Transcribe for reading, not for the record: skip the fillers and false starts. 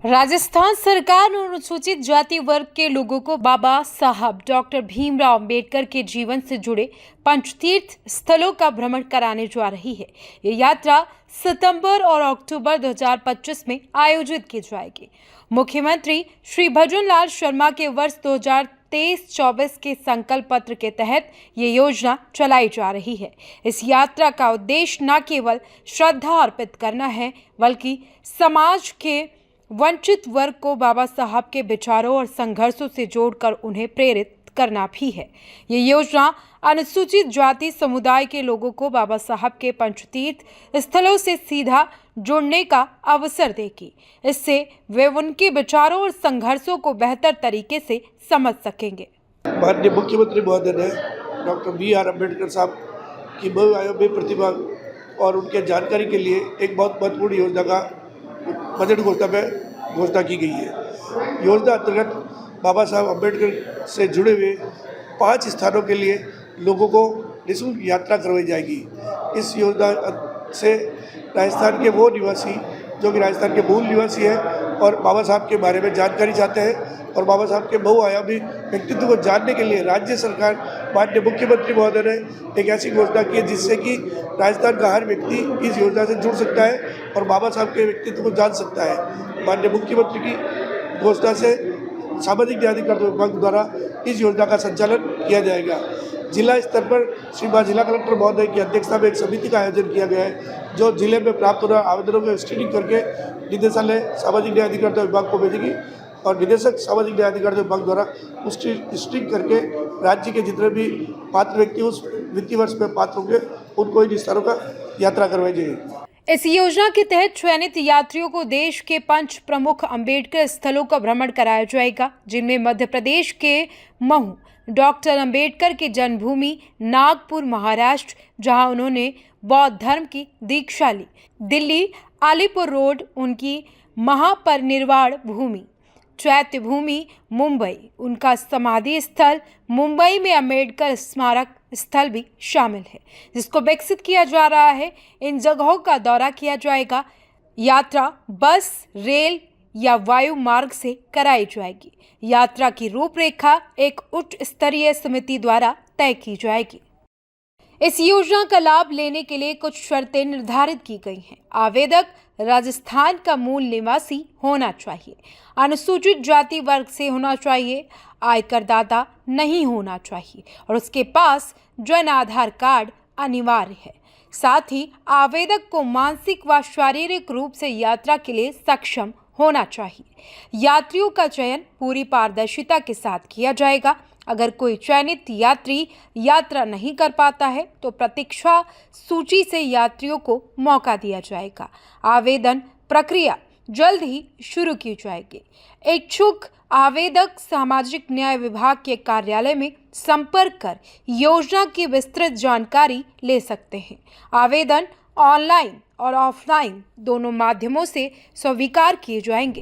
राजस्थान सरकार ने अनुसूचित जाति वर्ग के लोगों को बाबा साहब डॉक्टर भीमराव अंबेडकर के जीवन से जुड़े पंचतीर्थ स्थलों का भ्रमण कराने जा रही है। ये यात्रा सितंबर और अक्टूबर 2025 में आयोजित की जाएगी। मुख्यमंत्री श्री भजनलाल शर्मा के वर्ष 2023-24 के संकल्प पत्र के तहत ये योजना चलाई जा रही है। इस यात्रा का उद्देश्य न केवल श्रद्धा अर्पित करना है, बल्कि समाज के वंचित वर्ग को बाबा साहब के विचारों और संघर्षों से जोड़कर उन्हें प्रेरित करना भी है। ये योजना अनुसूचित जाति समुदाय के लोगों को बाबा साहब के पंचतीर्थ स्थलों से सीधा जुड़ने का अवसर देगी। इससे वे उनके विचारों और संघर्षों को बेहतर तरीके से समझ सकेंगे। माननीय मुख्यमंत्री महोदय ने डॉक्टर बी.आर. अम्बेडकर साहब की बहुआयामी प्रतिभा और उनके जानकारी के लिए एक बहुत महत्वपूर्ण योजना का बजट घोषणा में घोषणा की गई है। योजना अंतर्गत बाबा साहब अम्बेडकर से जुड़े हुए 5 स्थानों के लिए लोगों को निःशुल्क यात्रा करवाई जाएगी। इस योजना से राजस्थान के वो निवासी जो कि राजस्थान के मूल निवासी हैं और बाबा साहब के बारे में जानकारी चाहते हैं और बाबा साहब के बहुआयामी व्यक्तित्व को जानने के लिए राज्य सरकार माननीय मुख्यमंत्री महोदय ने एक ऐसी घोषणा की है जिससे कि राजस्थान का हर व्यक्ति इस योजना से जुड़ सकता है और बाबा साहब के व्यक्तित्व को जान सकता है। माननीय मुख्यमंत्री की घोषणा से सामाजिक न्याय अधिकारिता विभाग द्वारा इस योजना का संचालन किया जाएगा। जिला स्तर पर श्रीमान जिला कलेक्टर महोदय की अध्यक्षता में एक समिति का आयोजन किया गया है जो जिले में प्राप्त हो रहे आवेदनों की स्क्रीनिंग करके निदेशालय सामाजिक न्याय अधिकारिता विभाग को भेजेगी और निदेशक सामाजिक न्याय अधिकारिता विभाग द्वारा उसकी स्क्रीनिंग करके राज्य के जितने भी पात्र व्यक्ति उस वित्तीय वर्ष में पात्र होंगे उनको इन स्थानों का यात्रा करवाई जाएगी। इस योजना के तहत चयनित यात्रियों को देश के 5 प्रमुख अंबेडकर स्थलों का भ्रमण कराया जाएगा, जिनमें मध्य प्रदेश के महू डॉक्टर अंबेडकर की जन्मभूमि नागपुर महाराष्ट्र, जहां उन्होंने बौद्ध धर्म की दीक्षा ली, दिल्ली अलीपुर रोड उनकी महापरिनिर्वाण भूमि, चैत्य भूमि मुंबई उनका समाधि स्थल, मुंबई में अंबेडकर स्मारक स्थल भी शामिल है जिसको विकसित किया जा रहा है। इन जगहों का दौरा किया जाएगा। यात्रा बस, रेल या वायु मार्ग से कराई जाएगी। यात्रा की रूपरेखा एक उच्च स्तरीय समिति द्वारा तय की जाएगी। इस योजना का लाभ लेने के लिए कुछ शर्तें निर्धारित की गई हैं। आवेदक राजस्थान का मूल निवासी होना चाहिए, अनुसूचित जाति वर्ग से होना चाहिए, आयकरदाता नहीं होना चाहिए और उसके पास जन आधार कार्ड अनिवार्य है। साथ ही आवेदक को मानसिक व शारीरिक रूप से यात्रा के लिए सक्षम होना चाहिए। यात्रियों का चयन पूरी पारदर्शिता के साथ किया जाएगा। अगर कोई चयनित यात्री यात्रा नहीं कर पाता है तो प्रतीक्षा सूची से यात्रियों को मौका दिया जाएगा। आवेदन प्रक्रिया जल्द ही शुरू की जाएगी। इच्छुक आवेदक सामाजिक न्याय विभाग के कार्यालय में संपर्क कर योजना की विस्तृत जानकारी ले सकते हैं। आवेदन ऑनलाइन और ऑफलाइन दोनों माध्यमों से स्वीकार किए जाएंगे।